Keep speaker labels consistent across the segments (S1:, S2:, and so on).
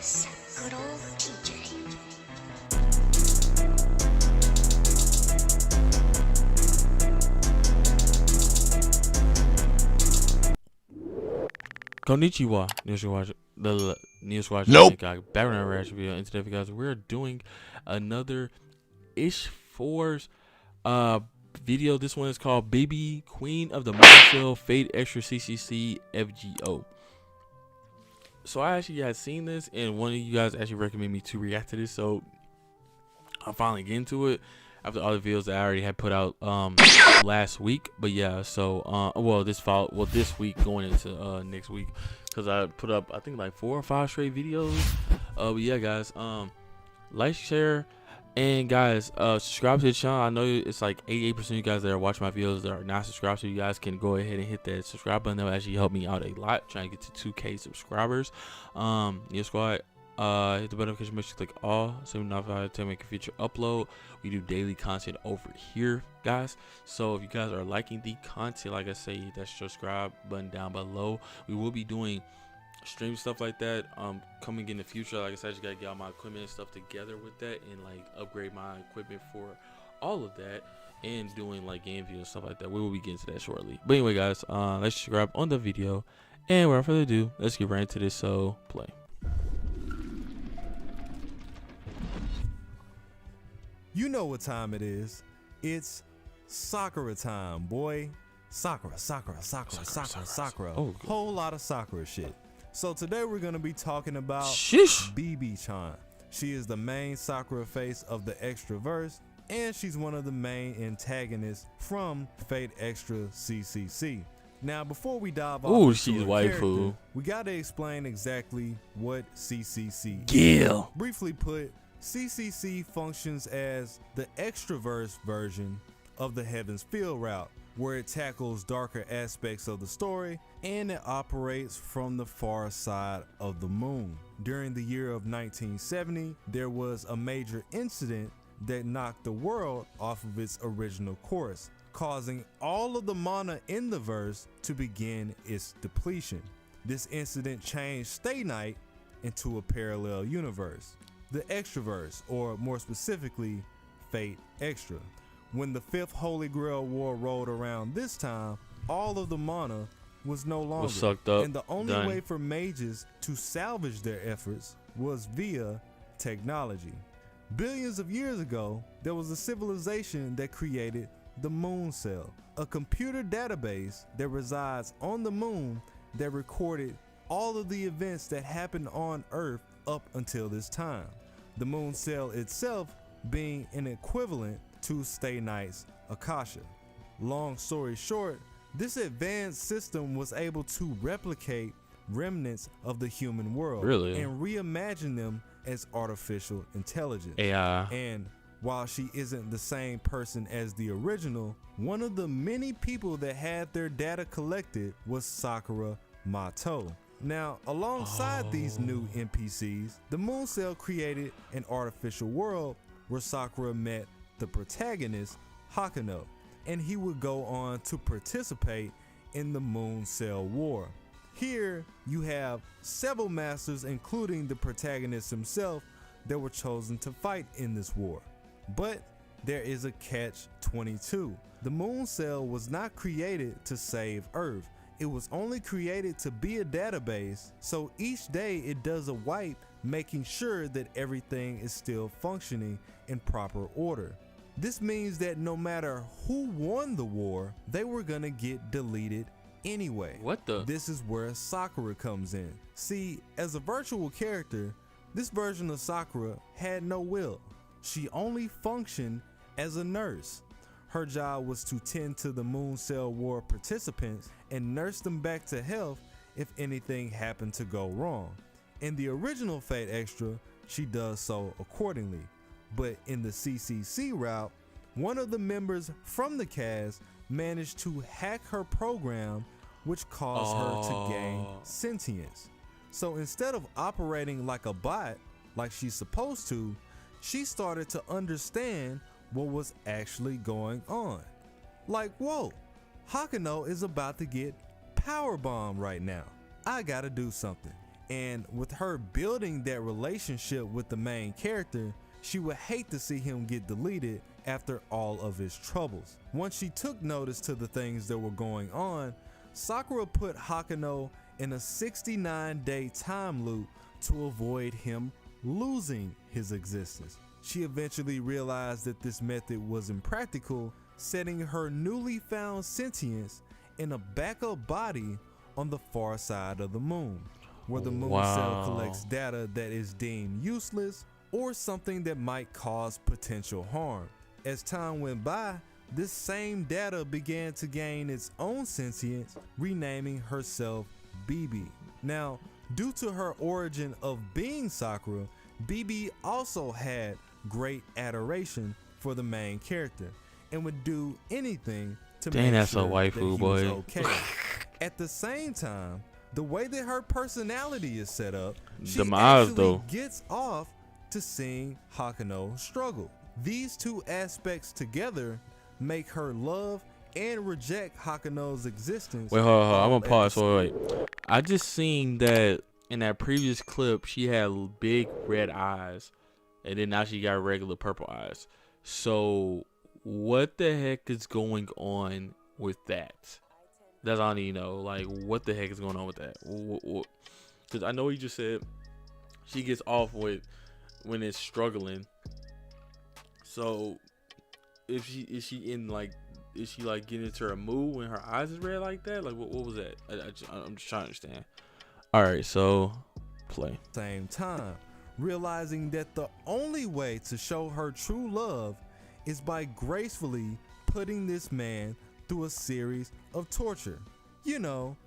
S1: Sakura DJ.
S2: Konnichiwa, News Watch.
S3: Nope.
S2: Background reaction video. And today, guys, we're doing another Ish Fours video. This one is called Baby Queen of the Moonfield FateExtra CCC FGO. So I actually had seen this, and one of you guys actually recommended me to react to this. So I'm finally getting to it after all the videos that I already had put out last week. But yeah, so this week going into next week, because I put up I think like 4 or 5 straight videos. But yeah, guys, like, share, and guys, subscribe to the channel. I know it's like 88% of you guys that are watching my videos that are not subscribed, so you guys can go ahead and hit that subscribe button. That will actually help me out a lot trying to get to 2K subscribers. Yeah, squad. Hit the notification, make sure you click all so you're notified to make a future upload. We do daily content over here, guys. So if you guys are liking the content, like I say, hit that subscribe button down below. We will be doing stream stuff like that coming in the future. Like I said, I just gotta get all my equipment and stuff together with that, and like upgrade my equipment for all of that, and doing like game view and stuff like that. We will be getting to that shortly. But anyway, guys, let's subscribe on the video, and without further ado, let's get right into this. So play.
S3: You know what time it is. It's Sakura time, boy. Sakura.
S2: Oh,
S3: Whole lot of Sakura shit. So today we're going to be talking about
S2: Shish.
S3: BB-chan. She is the main Sakura face of the Extraverse, and she's one of the main antagonists from FateExtra CCC. Now, before we dive off into
S2: she's
S3: her
S2: waifu.
S3: character, we got to explain exactly what CCC is.
S2: Gil.
S3: Briefly put, CCC functions as the Extraverse version of the Heaven's Field route, where it tackles darker aspects of the story, and it operates from the far side of the moon. During the year of 1970, there was a major incident that knocked the world off of its original course, causing all of the mana in the verse to begin its depletion. This incident changed Stay Night into a parallel universe, the Extraverse, or more specifically, FateExtra. When the 5th Holy Grail War rolled around this time, all of the mana was no longer,
S2: sucked up.
S3: and the only way for mages to salvage their efforts was via technology. Billions of years ago, there was a civilization that created the Moon Cell, a computer database that resides on the moon that recorded all of the events that happened on Earth up until this time. The Moon Cell itself being an equivalent to Stay Night's Akasha. Long story short, this advanced system was able to replicate remnants of the human world and reimagine them as artificial intelligence.
S2: AI.
S3: And while she isn't the same person as the original, one of the many people that had their data collected was Sakura Mato. Now, alongside these new NPCs, the Moon Cell created an artificial world where Sakura met the protagonist, Hakuno, and he would go on to participate in the Moon Cell War. Here, you have several masters, including the protagonist himself, that were chosen to fight in this war. But there is a catch-22. The Moon Cell was not created to save Earth. It was only created to be a database, so each day it does a wipe, making sure that everything is still functioning in proper order. This means that no matter who won the war, they were gonna get deleted anyway.
S2: What the?
S3: This is where Sakura comes in. See, as a virtual character, this version of Sakura had no will. She only functioned as a nurse. Her job was to tend to the Moon Cell War participants and nurse them back to health if anything happened to go wrong. In the original FateExtra, she does so accordingly. But in the CCC route, one of the members from the cast managed to hack her program, which caused her to gain sentience. So instead of operating like a bot, like she's supposed to, she started to understand what was actually going on. Like, whoa, Hakuno is about to get powerbombed right now. I gotta do something. And with her building that relationship with the main character, she would hate to see him get deleted after all of his troubles. Once she took notice to the things that were going on, Sakura put Hakuno in a 69-day time loop to avoid him losing his existence. She eventually realized that this method was impractical, setting her newly found sentience in a backup body on the far side of the moon, where the moon cell collects data that is deemed useless or something that might cause potential harm. As time went by, this same data began to gain its own sentience, renaming herself BB. Now, due to her origin of being Sakura, BB also had great adoration for the main character and would do anything to make
S2: that's
S3: sure
S2: a waifu,
S3: that he
S2: boy.
S3: was okay. At the same time, the way that her personality is set up, she actually gets off to seeing Hakuno struggle. These two aspects together make her love and reject Hakuno's existence.
S2: Wait, hold on. I'm gonna pause. Wait. I just seen that in that previous clip, she had big red eyes, and then now she got regular purple eyes. So, what the heck is going on with that? That's all I need to know. Like, what the heck is going on with that? Because I know he just said she gets off with when it's struggling. So, if she is she like getting into her mood when her eyes is red like that? Like, what was that? I'm just trying to understand. All right, so play.
S3: Same time, realizing that the only way to show her true love is by gracefully putting this man through a series of torture. You know,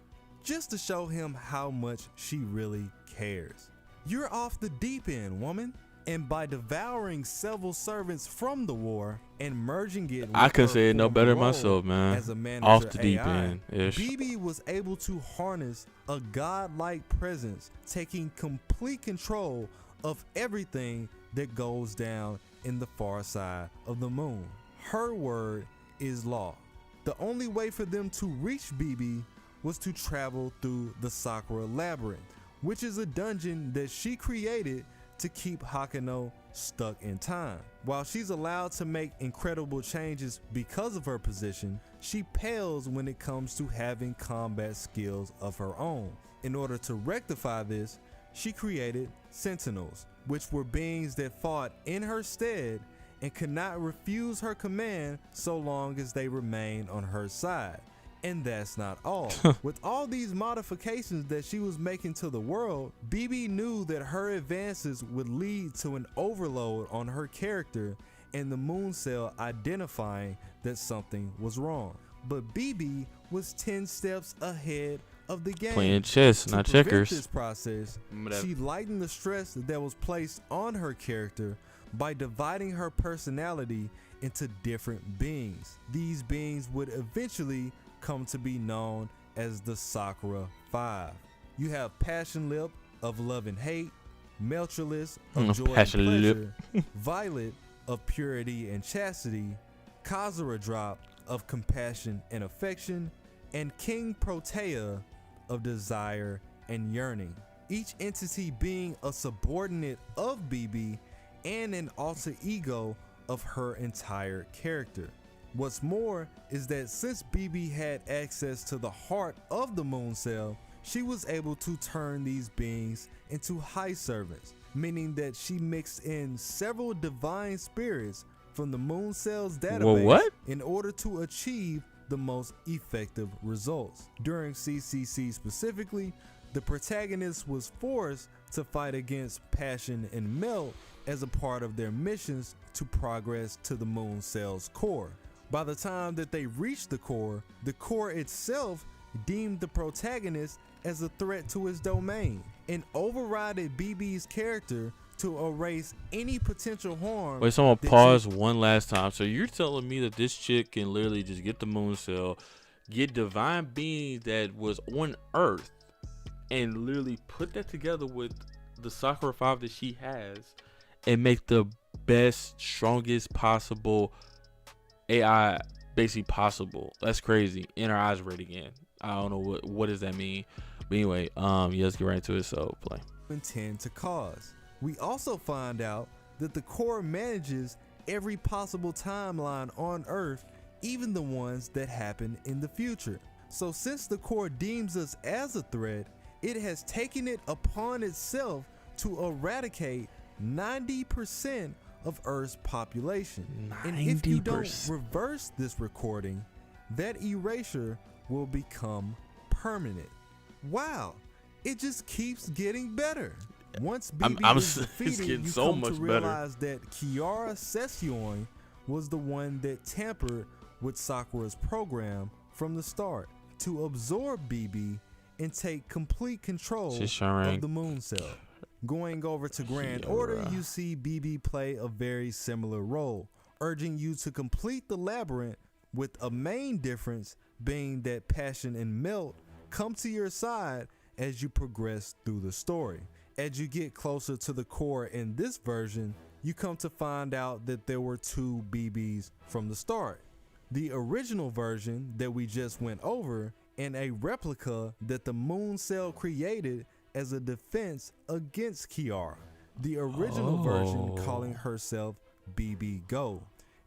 S3: just to show him how much she really cares. You're off the deep end, woman. And by devouring several servants from the war and merging it with
S2: I could say it no better myself, man.
S3: As a manager
S2: off the deep
S3: AI,
S2: end ish.
S3: BB was able to harness a godlike presence, taking complete control of everything that goes down in the far side of the moon. Her word is law. The only way for them to reach BB was to travel through the Sakura Labyrinth, which is a dungeon that she created to keep Hakuno stuck in time. While she's allowed to make incredible changes because of her position, she pales when it comes to having combat skills of her own. In order to rectify this, she created Sentinels, which were beings that fought in her stead and could not refuse her command so long as they remained on her side. And that's not all. With all these modifications that she was making to the world, BB knew that her advances would lead to an overload on her character and the moon cell identifying that something was wrong. But BB was 10 steps ahead of the game.
S2: Playing chess, not checkers.
S3: This process, she lightened the stress that was placed on her character by dividing her personality into different beings. These beings would eventually come to be known as the Sakura Five. You have Passion Lip of love and hate, Meltrellis of joy and pleasure, Violet of purity and chastity, Kazura Drop of compassion and affection, and King Protea of desire and yearning. Each entity being a subordinate of BB and an alter ego of her entire character. What's more is that since BB had access to the heart of the moon cell, she was able to turn these beings into high servants, meaning that she mixed in several divine spirits from the moon cell's database in order to achieve the most effective results. During CCC specifically, the protagonist was forced to fight against Passion and Melt as a part of their missions to progress to the moon cell's core. By the time that they reached the core itself deemed the protagonist as a threat to its domain and overrided BB's character to erase any potential harm.
S2: Wait, someone pause one last time. So you're telling me that this chick can literally just get the moon cell, get divine being that was on Earth, and literally put that together with the Sakura 5 that she has and make the best, strongest possible AI basically possible. That's crazy. And her eyes red again. I don't know what does that mean. But anyway, yeah, let's get right into it. So play.
S3: Intend to cause. We also find out that the core manages every possible timeline on Earth, even the ones that happen in the future. So since the core deems us as a threat, it has taken it upon itself to eradicate 90% of Earth's population.
S2: 90%.
S3: And if you don't reverse this recording, that erasure will become permanent. Wow, it just keeps getting better. Once BB is defeated, you
S2: so
S3: come
S2: much
S3: to realize that Kiara Session was the one that tampered with Sakura's program from the start to absorb BB and take complete control of the moon cell. Going over to Grand Order, you see BB play a very similar role, urging you to complete the labyrinth, with a main difference being that Passion and Melt come to your side as you progress through the story. As you get closer to the core in this version, you come to find out that there were two BBs from the start. The original version that we just went over, and a replica that the moon cell created as a defense against Kiara. The original version calling herself BB Go.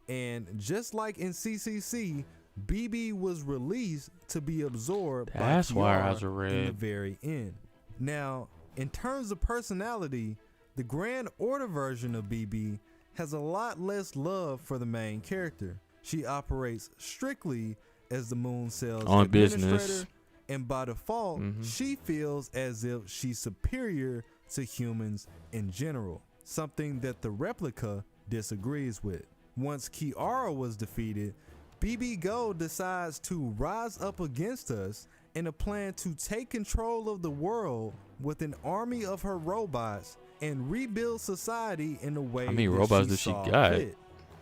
S3: And just like in CCC, BB was released to be absorbed by Kiara in the very end. Now, in terms of personality, the Grand Order version of BB has a lot less love for the main character. She operates strictly as the moon cell's administrator, and by default, she feels as if she's superior to humans in general, something that the replica disagrees with. Once Kiara was defeated, BB Go decides to rise up against us in a plan to take control of the world with an army of her robots and rebuild society in a way
S2: robots does she got?
S3: Fit.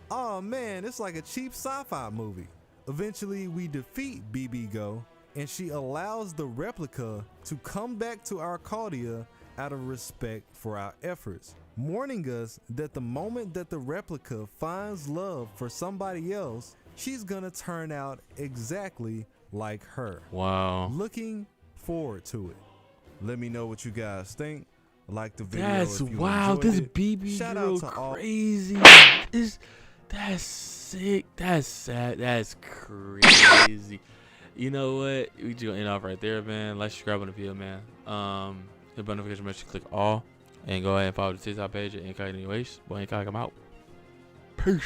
S3: Oh man, it's like a cheap sci-fi movie. Eventually, we defeat BB Go, and she allows the replica to come back to Arcadia out of respect for our efforts, warning us that the moment that the replica finds love for somebody else, she's gonna turn out exactly like her.
S2: Wow.
S3: Looking forward to it. Let me know what you guys think. Like the video.
S2: That's
S3: if you
S2: wow.
S3: enjoyed
S2: This
S3: it.
S2: BB
S3: Shout
S2: girl
S3: out to
S2: crazy. That's sick. That's sad. That's crazy. You know what? We just gonna end off right there, man. Like, subscribe on the video, man. Hit the notification message, click all, and go ahead and follow the TikTok page at INCOG anyways. Boy, INCOG, I'm out. Peace.